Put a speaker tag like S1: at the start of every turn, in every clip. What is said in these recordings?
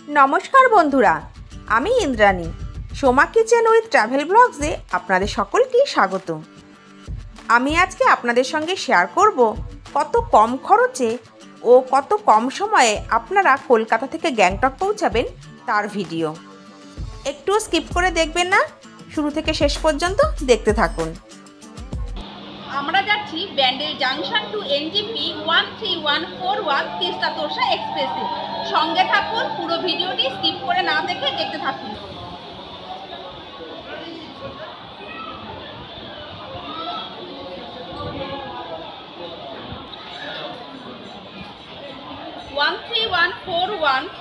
S1: নমস্কার বন্ধুরা, আমি Indrani. Soma kitchen with travel ব্লগসে আপনাদের সকলকেই স্বাগত। আমি আজকে আপনাদের সঙ্গে শেয়ার করব কত কম খরচে ও কত কম সময়ে আপনারা কলকাতা থেকে গ্যাংটক পৌঁছাবেন তার ভিডিও। একটু স্কিপ করে দেখবেন না, শুরু থেকে শেষ পর্যন্ত দেখতে থাকুন।
S2: আমরা যাচ্ছি Bandel junction to NJP 13141 Teesta Torsa এক্সপ্রেসে। সঙ্গে থাকুন, পুরো ভিডিওটি স্কিপ করে না দেখে দেখতে থাকুন।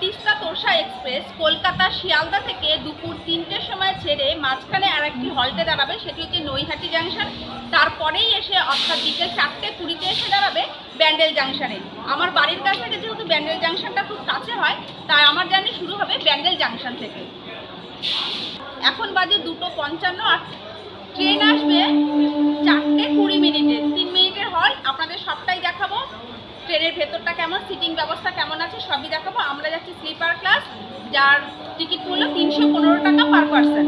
S2: তিস্তা তোরসা এক্সপ্রেস কলকাতা শিয়ালদা থেকে দুপুর 3টের সময় ছেড়ে মাঝখানে আরেকটি হল্টে দাঁড়াবে, সেটি হচ্ছে নৈহাটি জাংশন। তারপরেই এসে অর্থাৎ বিকেল 4:20 এসে দাঁড়াবে ব্যান্ডেল জাংশনে। আমার বাড়ির কাছ থেকে যেহেতু ব্যান্ডেল জাংশনটা খুব কাছে হয়, তাই আমার জার্নি শুরু হবে ব্যান্ডেল জাংশন থেকে। এখন বাজে 2:55 আর ট্রেন আসবে 4:20। 3 মিনিটের হল্ট। আপনাদের সবটাই দেখাবো, ট্রেনের ভেতরটা কেমন, সিটিং ব্যবস্থা কেমন আছে সবই দেখাবো। আমরা যাচ্ছি স্লিপার ক্লাস, যার টিকিট মূল্য 315 টাকা পার পারসন।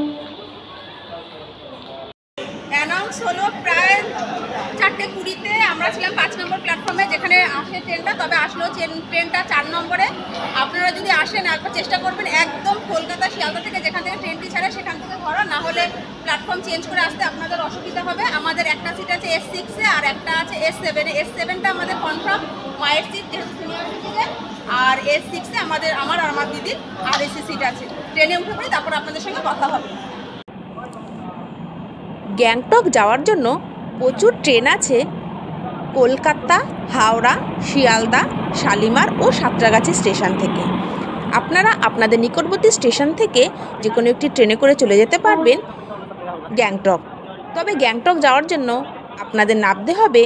S2: অ্যানাউন্স হলো প্রায় 4:20-তে। আমরা ছিলাম 5 নম্বর প্ল্যাটফর্মে, যেখানে আসে ট্রেনটা, তবে আসলো ট্রেনটা 4 নম্বরে। আপনারা যদি আসেন একবার চেষ্টা করবেন একদম কলকাতা শিয়ালদা থেকে যেখান থেকে ট্রেনটি ছাড়ে সেখান থেকে ধরা, না হলে প্ল্যাটফর্ম চেঞ্জ করে আসতে আপনাদের অসুবিধা হবে। আমাদের একটা সিট আছে S6-এ আর একটা আছে S7-এ। S7টা আমাদের কনফার্ম মায়ের সিট, যেহেতু সিনিয়র সিটিজেন, আর S6-এ আমার আর আমার দিদির আর এসি সিট আছে। ট্রেনে উঠে পড়ি, তারপর আপনাদের সঙ্গে কথা হবে।
S1: গ্যাংটক যাওয়ার জন্য প্রচুর ট্রেন আছে কলকাতা, হাওড়া, শিয়ালদা, শালিমার ও সাঁতরাগাছি স্টেশন থেকে। আপনারা আপনাদের নিকটবর্তী স্টেশন থেকে যে কোনো একটি ট্রেনে করে চলে যেতে পারবেন গ্যাংটক। তবে গ্যাংটক যাওয়ার জন্য আপনাদের নামতে হবে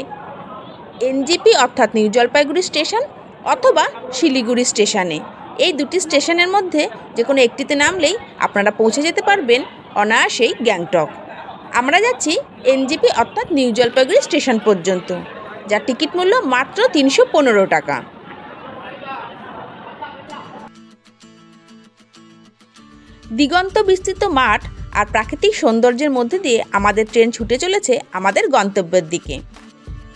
S1: এনজিপি অর্থাৎ নিউ জলপাইগুড়ি স্টেশন অথবা শিলিগুড়ি স্টেশনে। এই দুটি স্টেশনের মধ্যে যে কোনো একটিতে নামলেই আপনারা পৌঁছে যেতে পারবেন অনায়াসেই গ্যাংটক। আমরা যাচ্ছি এনজিপি অর্থাৎ নিউ জলপাইগুড়ি স্টেশন পর্যন্ত, যার টিকিট মূল্য মাত্র 315 টাকা। দিগন্ত বিস্তৃত মাঠ আর প্রাকৃতিক সৌন্দর্যের মধ্যে দিয়ে আমাদের ট্রেন ছুটে চলেছে আমাদের গন্তব্যের দিকে।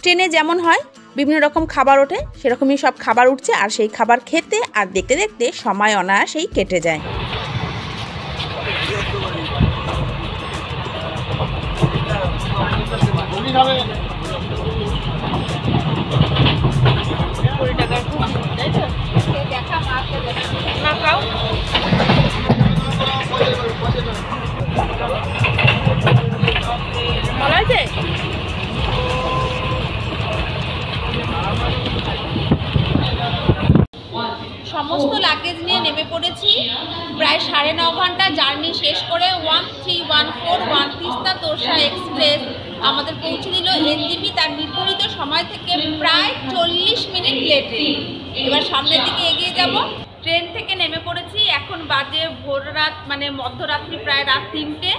S1: ট্রেনে যেমন হয় বিভিন্ন রকম খাবার ওঠে, সেরকমই সব খাবার উঠছে, আর সেই খাবার খেতে আর দেখতে দেখতে সময় অনায়াসেই কেটে যায়।
S2: সমস্ত লাগেজ নিয়ে নেমে পড়েছি। প্রায় 9.5 ঘন্টা জার্নি শেষ করে 13141 তিস্তা তোরসা এক্সপ্রেস আমাদের পৌঁছে দিল এনজিপি তার নির্ধারিত সময় থেকে প্রায় 40 মিনিট লেটে। এবার সামনের দিকে এগিয়ে যাব। ট্রেন থেকে নেমে পড়েছি, এখন বাজে ভোর রাত, মানে মধ্যরাত্রি, প্রায় রাত 3টে।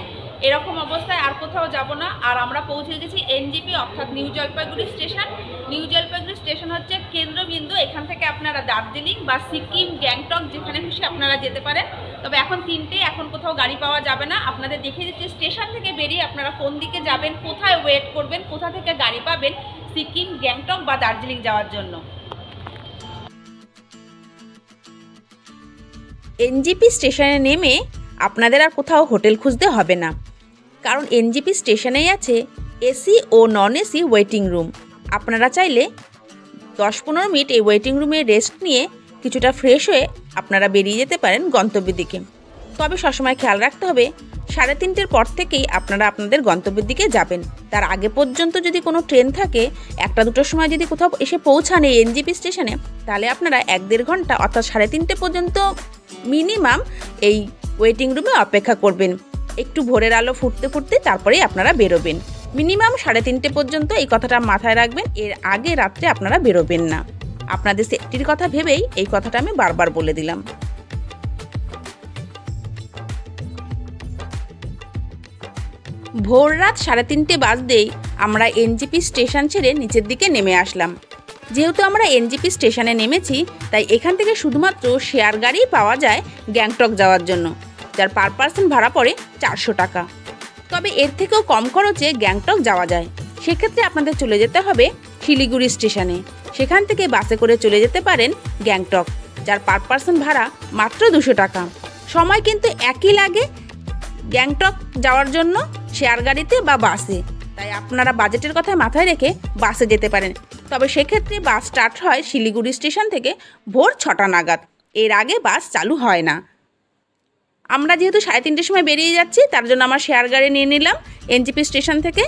S2: এরকম অবস্থায় আর কোথাও যাব না। আর আমরা পৌঁছে গেছি এনজিপি অর্থাৎ new Jalpaiguri station. New Jalpaiguri station হচ্ছে কেন্দ্রবিন্দু। এখান থেকে আপনারা দার্জিলিং বা সিকিম, গ্যাংটক যেখানে খুশি আপনারা যেতে পারেন। তবে এখন 3টে, এখন কোথাও গাড়ি পাওয়া যাবে না। আপনাদের দেখিয়ে দিচ্ছি স্টেশন থেকে বেরিয়ে আপনারা কোন দিকে যাবেন, কোথায় ওয়েট করবেন, কোথা থেকে গাড়ি পাবেন সিকিম, গ্যাংটক বা দার্জিলিং যাওয়ার জন্য।
S1: এনজিপি স্টেশনে নেমে আপনাদের আর কোথাও হোটেল খুঁজতে হবে না, কারণ এনজিপি স্টেশনেই আছে এসি ও নন এসি ওয়েটিং রুম। আপনারা চাইলে 10-15 মিনিট এই ওয়েটিং রুমে রেস্ট নিয়ে কিছুটা ফ্রেশ হয়ে আপনারা বেরিয়ে যেতে পারেন গন্তব্যের দিকে। তবে সবসময় খেয়াল রাখতে হবে 3:30-র পর থেকেই আপনারা আপনাদের গন্তব্যের দিকে যাবেন। তার আগে পর্যন্ত যদি কোনো ট্রেন থাকে 1-2টোর সময় যদি কোথাও এসে পৌঁছান এই এনজিপি স্টেশনে, তাহলে আপনারা 1-1.5 ঘন্টা অর্থাৎ 3:30 পর্যন্ত মিনিমাম এই ওয়েটিং রুমে অপেক্ষা করবেন। একটু ভোরের আলো ফুটতে ফুটতে তারপরেই আপনারা বেরোবেন। মিনিমাম 3:30 পর্যন্ত এই কথাটা মাথায় রাখবেন, এর আগে রাত্রে আপনারা বেরোবেন না। আপনাদের সেফটির কথা ভেবেই এই কথাটা আমি বারবার বলে দিলাম। ভোর রাত 3:30 বাজতেই আমরা এনজিপি স্টেশন ছেড়ে নিচের দিকে নেমে আসলাম। যেহেতু আমরা এনজিপি স্টেশনে নেমেছি, তাই এখান থেকে শুধুমাত্র শেয়ার গাড়ি পাওয়া যায় গ্যাংটক যাওয়ার জন্য, যার পার পার্সন ভাড়া পড়ে 400 টাকা। তবে এর থেকেও কম খরচে গ্যাংটক যাওয়া যায়। সেক্ষেত্রে আপনাদের চলে যেতে হবে শিলিগুড়ি স্টেশনে। সেখান থেকে বাসে করে চলে যেতে পারেন গ্যাংটক, যার পার পার্সন ভাড়া মাত্র 200 টাকা। সময় কিন্তু একই লাগে গ্যাংটক যাওয়ার জন্য শেয়ার গাড়িতে বা বাসে, তাই আপনারা বাজেটের কথা মাথায় রেখে বাসে যেতে পারেন। তবে সেক্ষেত্রে বাস স্টার্ট হয় শিলিগুড়ি স্টেশন থেকে ভোর 6টা নাগাদ, এর আগে বাস চালু হয় না। আমরা যেহেতু 3:30টার সময় বেরিয়ে যাচ্ছি, তার জন্য আমার শেয়ার গাড়ি নিয়ে নিলাম এনজিপি স্টেশন থেকে।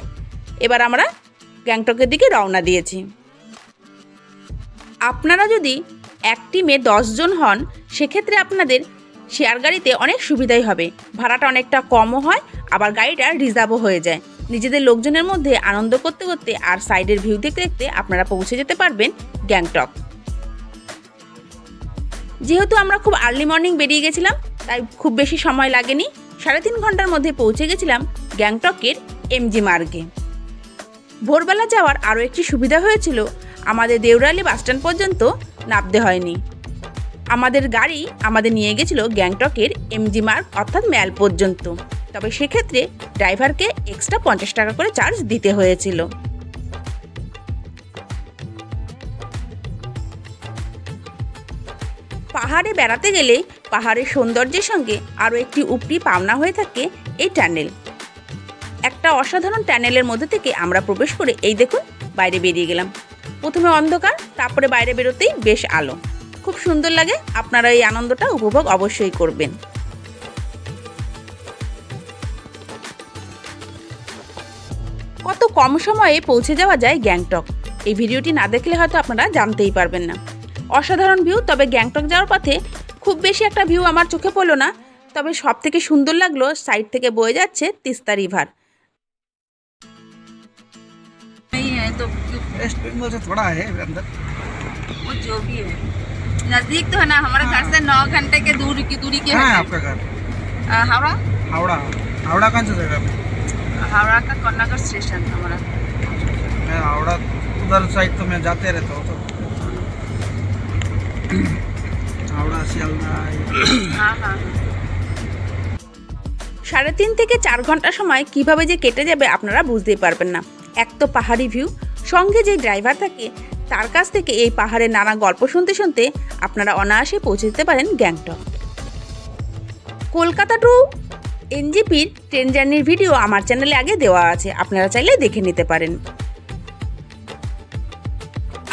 S1: এবার আমরা গ্যাংটকের দিকে রওনা দিয়েছি। আপনারা যদি এক টিমে 10 জন হন, সেক্ষেত্রে আপনাদের শেয়ার গাড়িতে অনেক সুবিধাই হবে। ভাড়াটা অনেকটা কমও হয়, আবার গাড়িটা রিজার্ভও হয়ে যায়। নিজেদের লোকজনের মধ্যে আনন্দ করতে করতে আর সাইডের ভিউ দেখতে দেখতে আপনারা পৌঁছে যেতে পারবেন গ্যাংটক। যেহেতু আমরা খুব আর্লি মর্নিং বেরিয়ে গেছিলাম, তাই খুব বেশি সময় লাগেনি। 3.5 ঘন্টার মধ্যে পৌঁছে গেছিলাম গ্যাংটকের এমজি মার্গে। ভোরবেলা যাওয়ার আরও একটি সুবিধা হয়েছিল, আমাদের দেউরালি বাসস্ট্যান্ড পর্যন্ত নামতে হয়নি। আমাদের গাড়ি আমাদের নিয়ে গেছিল গ্যাংটকের এমজি মার্গ অর্থাৎ ম্যাল পর্যন্ত। তবে সেক্ষেত্রে ড্রাইভারকে এক্সট্রা 50 টাকা করে চার্জ দিতে হয়েছিল। পাহাড়ে বেড়াতে গেলে পাহাড়ের সৌন্দর্যের সঙ্গে আরও একটি উপরি পাওনা হয়ে থাকে এই টানেল। একটা অসাধারণ টানেলের মধ্যে থেকে আমরা প্রবেশ করে এই দেখুন বাইরে বেরিয়ে গেলাম। প্রথমে অন্ধকার, তারপরে বাইরে বেরোতেই বেশ আলো, খুব সুন্দর লাগে। আপনারা এই আনন্দটা উপভোগ অবশ্যই করবেন। কত কম সময়ে পৌঁছে যাওয়া যায় গ্যাংটক, এই ভিডিওটি না দেখলে হয়তো আপনারা জানতেই পারবেন না। অসাধারণ ভিউ। তবে গ্যাংটক যাওয়ার পথে খুব বেশি একটা ভিউ আমার চোখে পড়লো না, তবে সব থেকে সুন্দর লাগলো সাইড থেকে বয়ে যাচ্ছে তিস্তা রিভার।
S3: तो वेस्ट बंगाल से थोड़ा है अंदर,
S2: वो जो भी है नजदीक तो है ना, हमारे घर से 9 घंटे के दूरी के
S3: है
S2: है।
S3: आपका घर
S2: हावड़ा
S3: हावड़ा कौन सा जगह पे?
S2: हावड़ा का कन्नागर स्टेशन हमारा।
S3: मैं हावड़ा उधर साइड तो मैं जाते रहता हूँ, तो हावड़ा शियालदा।
S2: हाँ हाँ
S1: 3.5 থেকে 4 ঘন্টা সময় কিভাবে যে কেটে যাবে আপনারা বুঝতেই পারবেন না। এক তো পাহাড়ি ভিউ, সঙ্গে যে ড্রাইভার থাকে তার কাছ থেকে এই পাহাড়ের নানা গল্প শুনতে শুনতে আপনারা অনায়াসে পৌঁছে যেতে পারেন গ্যাংটক। কলকাতা টু এনজিপির ট্রেন জার্নির ভিডিও আমার চ্যানেলে আগে দেওয়া আছে, আপনারা চাইলে দেখে নিতে পারেন।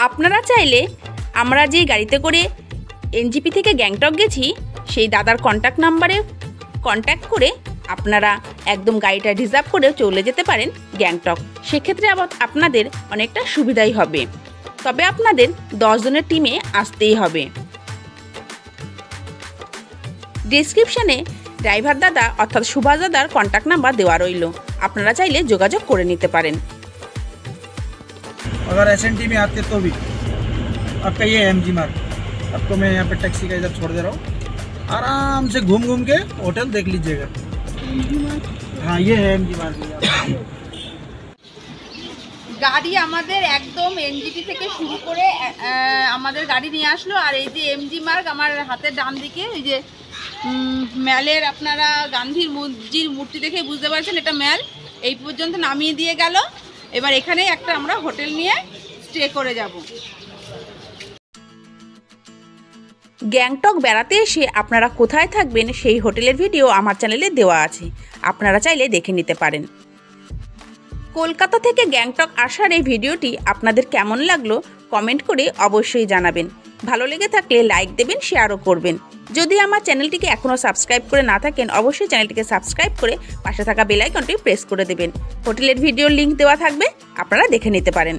S1: আপনারা চাইলে আমরা যে গাড়িতে করে এনজিপি থেকে গ্যাংটক গেছি, সেই দাদার কন্ট্যাক্ট নাম্বারে কন্ট্যাক্ট করে আপনারা একদম গাড়িটা রিজার্ভ করে চলে যেতে পারেন গ্যাংটক। সেক্ষেত্রে আবার আপনাদের অনেকটা সুবিধাই হবে। তবে আপনাদের 10 জনের টিমে আসতেই হবে। ডেসক্রিপশনে ড্রাইভার দাদা অর্থাৎ সুভাষ দাদার কন্ট্যাক্ট নাম্বার দেওয়া রইল, আপনারা চাইলে যোগাযোগ করে নিতে পারেন।
S3: अगर एसएनटी में आते तो भी आपका ये एमजी मार्ग, आपको मैं यहाँ पे टैक्सी का इधर छोड़ दे रहा हूँ, आराम से घूम घूम के होटल देख लीजिएगा। हाँ ये है एमजी मार्ग।
S2: গাড়ি আমাদের একদম এনজিপি থেকে শুরু করে আমাদের গাড়ি নিয়ে আসলো। আর এই যে এমজি মার্গ আমার হাতের ডান দিকে, এই যে ম্যালের আপনারা গান্ধীর মূর্তি দেখে বুঝতে পারছেন এটা ম্যাল, এই পর্যন্ত নামিয়ে দিয়ে গেল। এবার এখানে একটা আমরা হোটেল নিয়ে স্টে করে যাব।
S1: গ্যাংটক বেড়াতে এসে আপনারা কোথায় থাকবেন সেই হোটেলের ভিডিও আমার চ্যানেলে দেওয়া আছে, আপনারা চাইলে দেখে নিতে পারেন। কলকাতা থেকে গ্যাংটক আসার এই ভিডিওটি আপনাদের কেমন লাগলো কমেন্ট করে অবশ্যই জানাবেন। ভালো লেগে থাকলে লাইক দেবেন, শেয়ারও করবেন। যদি আমার চ্যানেলটিকে এখনও সাবস্ক্রাইব করে না থাকেন, অবশ্যই চ্যানেলটিকে সাবস্ক্রাইব করে পাশে থাকা বেল আইকনটি প্রেস করে দেবেন। হোটেলের ভিডিওর লিঙ্ক দেওয়া থাকবে, আপনারা দেখে নিতে পারেন।